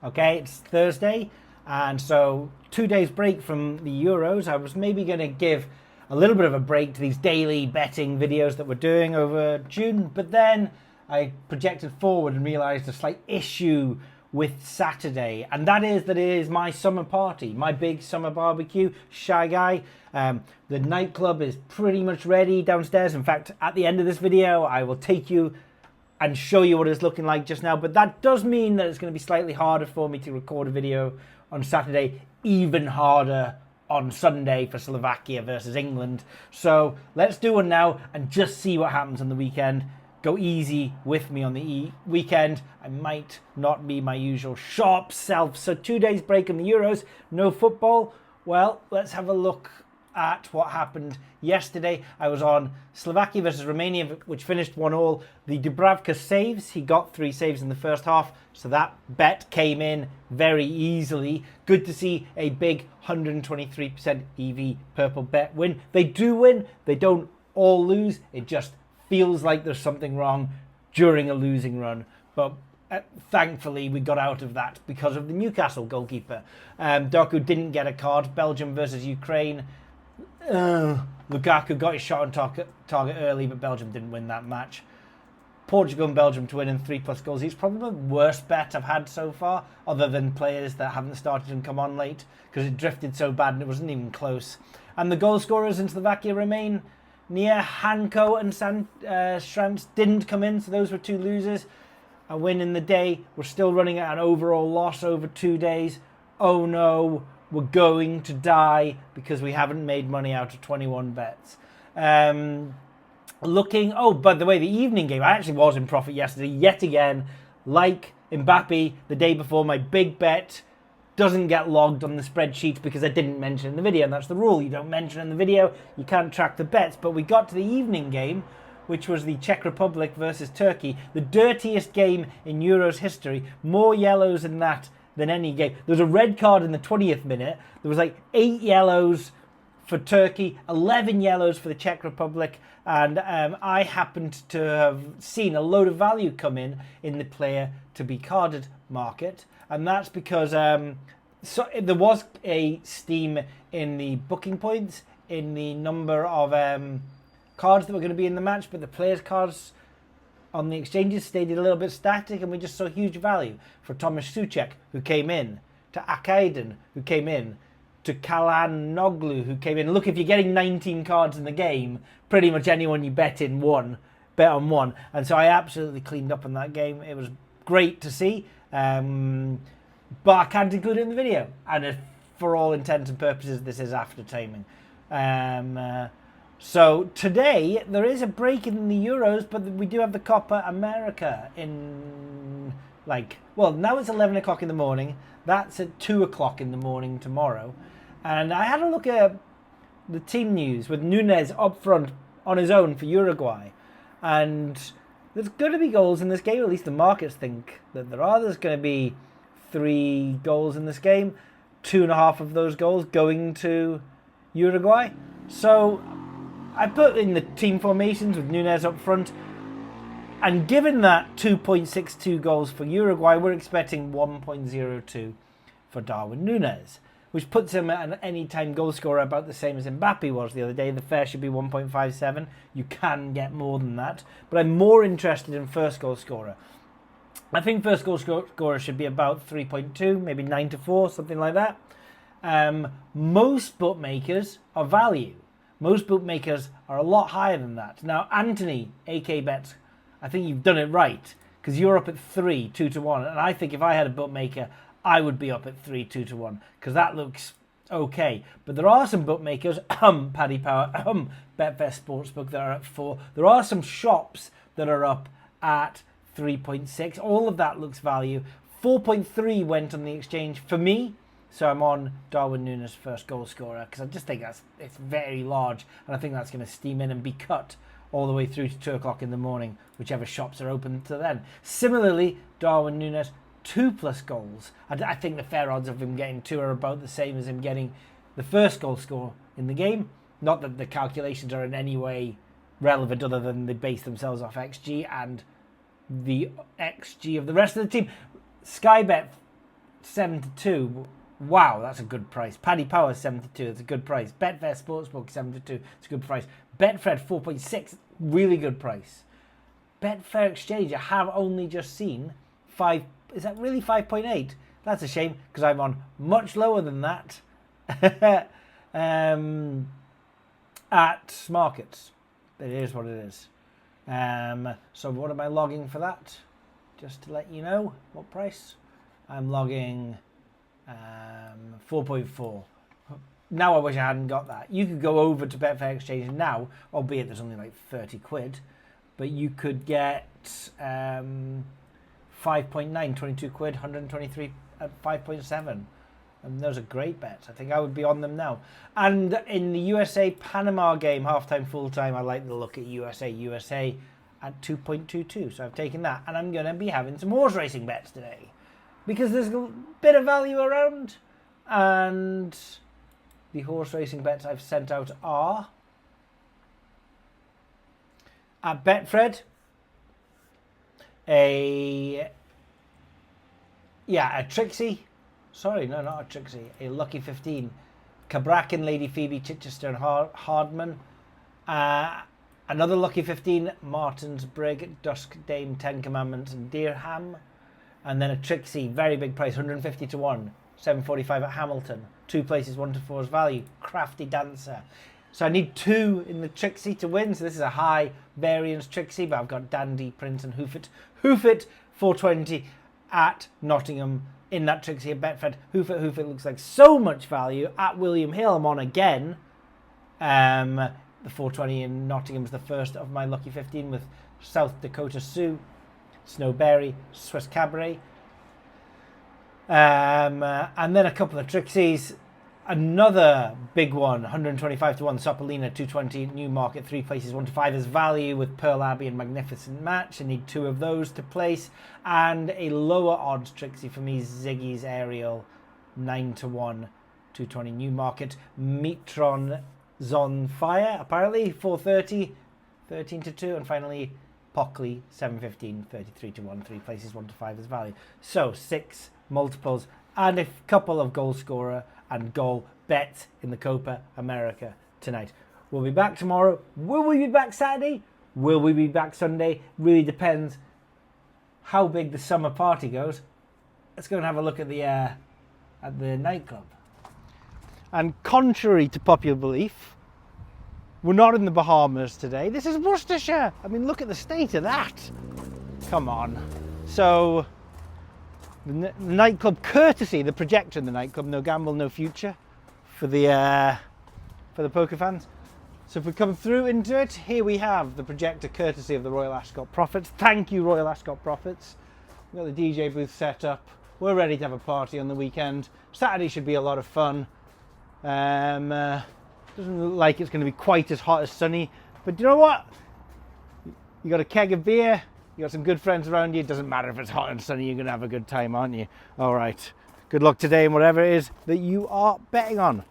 Okay, it's Thursday, and so 2 days break from the Euros. I was maybe going to give a little bit of a break to these daily betting videos that we're doing over June, but then I projected forward and realized a slight issue with Saturday, and that it is my summer party, my big summer barbecue. Shy Guy. The nightclub is pretty much ready downstairs. In fact, at the end of this video, I will take you and show you what it's looking like just now. But that does mean that it's going to be slightly harder for me to record a video on Saturday, even harder on Sunday for Slovakia versus England. So let's do one now and just see what happens on the weekend. Go easy with me on the weekend. I might not be my usual sharp self. So 2 days break in the Euros, no football. Well, let's have a look at what happened yesterday. I was on Slovakia versus Romania, which finished 1-1. The Dubravka saves. He got 3 saves in the first half, so that bet came in very easily. Good to see a big 123% EV purple bet win. They do win. They don't all lose. It just feels like there's something wrong during a losing run. But thankfully, we got out of that because of the Newcastle goalkeeper. Doku didn't get a card. Belgium versus Ukraine. Lukaku got his shot on target early, but Belgium didn't win that match. Portugal and Belgium to win in 3+ goals. It's probably the worst bet I've had so far, other than players that haven't started and come on late, because it drifted so bad and it wasn't even close. And the goal scorers in Slovakia remain Nia, Hanko and Shrantz didn't come in, so those were 2 losers. A win in the day. We're still running at an overall loss over 2 days. Oh no, we're going to die because we haven't made money out of 21 bets. By the way, the evening game, I actually was in profit yesterday, yet again. Like Mbappe, the day before, my big bet doesn't get logged on the spreadsheet because I didn't mention it in the video, and that's the rule. You don't mention it in the video, you can't track the bets. But we got to the evening game, which was the Czech Republic versus Turkey, the dirtiest game in Euros history. More yellows in that than any game. There was a red card in the 20th minute. There was like 8 yellows for Turkey, 11 yellows for the Czech Republic, and I happened to have seen a load of value come in the player to be carded market, and that's because there was a steam in the booking points, in the number of cards that were going to be in the match, but the players' cards on the exchanges stayed a little bit static, and we just saw huge value for Thomas Souček, who came in, to Akaiden, who came in, to Kalanoglu, who came in. Look, if you're getting 19 cards in the game, pretty much anyone you bet on one. And so I absolutely cleaned up in that game. It was great to see, but I can't include it in the video. And for all intents and purposes, this is after taming. So today, there is a break in the Euros, but we do have the Copa America in, now it's 11 o'clock in the morning. That's at 2 o'clock in the morning tomorrow. And I had a look at the team news with Nunez up front on his own for Uruguay. And there's going to be goals in this game, at least the markets think that there are. There's going to be 3 goals in this game, 2.5 of those goals going to Uruguay. So I put in the team formations with Nunez up front, and given that 2.62 goals for Uruguay, we're expecting 1.02 for Darwin Nunez, which puts him at an anytime goal scorer about the same as Mbappe was the other day. The fair should be 1.57. You can get more than that, but I'm more interested in first goal scorer. I think first goal scorer should be about 3.2, maybe 9-4, something like that. Most bookmakers are value. Most bookmakers are a lot higher than that. Now, Anthony, AK Bets, I think you've done it right, because you're up at 3, 2-1. And I think if I had a bookmaker, I would be up at 3, 2-1, because that looks okay. But there are some bookmakers, Paddy Power, Betfair Sportsbook, that are at 4. There are some shops that are up at 3.6. All of that looks value. 4.3 went on the exchange for me. So I'm on Darwin Nunez first goal scorer, because I just think it's very large, and I think that's going to steam in and be cut all the way through to 2 o'clock in the morning, whichever shops are open to then. Similarly, Darwin Nunez 2+ goals. I think the fair odds of him getting 2 are about the same as him getting the first goal score in the game. Not that the calculations are in any way relevant, other than they base themselves off XG and the XG of the rest of the team. Sky Bet 72. Wow, that's a good price. Paddy Power 72. That's a good price. Betfair Sportsbook 72. It's a good price. Betfred 4.6. Really good price. Betfair Exchange, I have only just seen 5. Is that really 5.8? That's a shame because I'm on much lower than that at markets. It is what it is. So what am I logging for that? Just to let you know what price. I'm logging 4.4. Now I wish I hadn't got that. You could go over to Betfair Exchange now, albeit there's only like 30 quid, but you could get 5.9, 22 quid, 123 at 5.7. And those are great bets. I think I would be on them now. And in the USA-Panama game, halftime, full-time, I like the look at USA at 2.22. So I've taken that. And I'm going to be having some horse racing bets today, because there's a bit of value around. And the horse racing bets I've sent out are at Betfred, a Trixie. Sorry, no, not a Trixie. A Lucky 15. Cabrakan, Lady Phoebe, Chichester and Hardman. Another Lucky 15. Martin's Brig, Dusk Dame, 10 Commandments and Deerham. And then a Trixie, very big price, 150 to 1. 7.45 at Hamilton. 2 places, 1 to 4's value. Crafty Dancer. So I need 2 in the Trixie to win. So this is a high variance Trixie, but I've got Dandy, Prince and Hoofit. Hoofit, 420 at Nottingham. In that Trixie at Betfred. Hoofit looks like so much value. At William Hill, I'm on again. The 420 in Nottingham's the first of my Lucky 15 with South Dakota Sioux, Snowberry, Swiss Cabaret. And then a couple of Trixies. Another big one, 125 to 1, Sopolina, 220, Newmarket, 3 places, 1 to 5 as value with Pearl Abbey and Magnificent Match. I need 2 of those to place. And a lower odds Trixie for me, Ziggy's Ariel, 9 to 1, 220, Newmarket, Metron, Zonfire, apparently, 430, 13 to 2. And finally, Pockley, 715, 33 to 1, 3 places, 1 to 5 as value. So 6 multiples and a couple of goal scorer and goal bets in the Copa America tonight. We'll be back tomorrow. Will we be back Saturday? Will we be back Sunday? Really depends how big the summer party goes. Let's go and have a look at the nightclub. And contrary to popular belief, we're not in the Bahamas today. This is Worcestershire. I mean, look at the state of that. Come on. So the nightclub, courtesy, the projector in the nightclub, no gamble, no future for the poker fans. So if we come through into it, here we have the projector courtesy of the Royal Ascot Profits. Thank you, Royal Ascot Profits. We've got the DJ booth set up. We're ready to have a party on the weekend. Saturday should be a lot of fun. Doesn't look like it's going to be quite as hot as sunny, but you know what? You got a keg of beer. You got some good friends around you. It doesn't matter if it's hot and sunny, you're going to have a good time, aren't you? All right. Good luck today and whatever it is that you are betting on.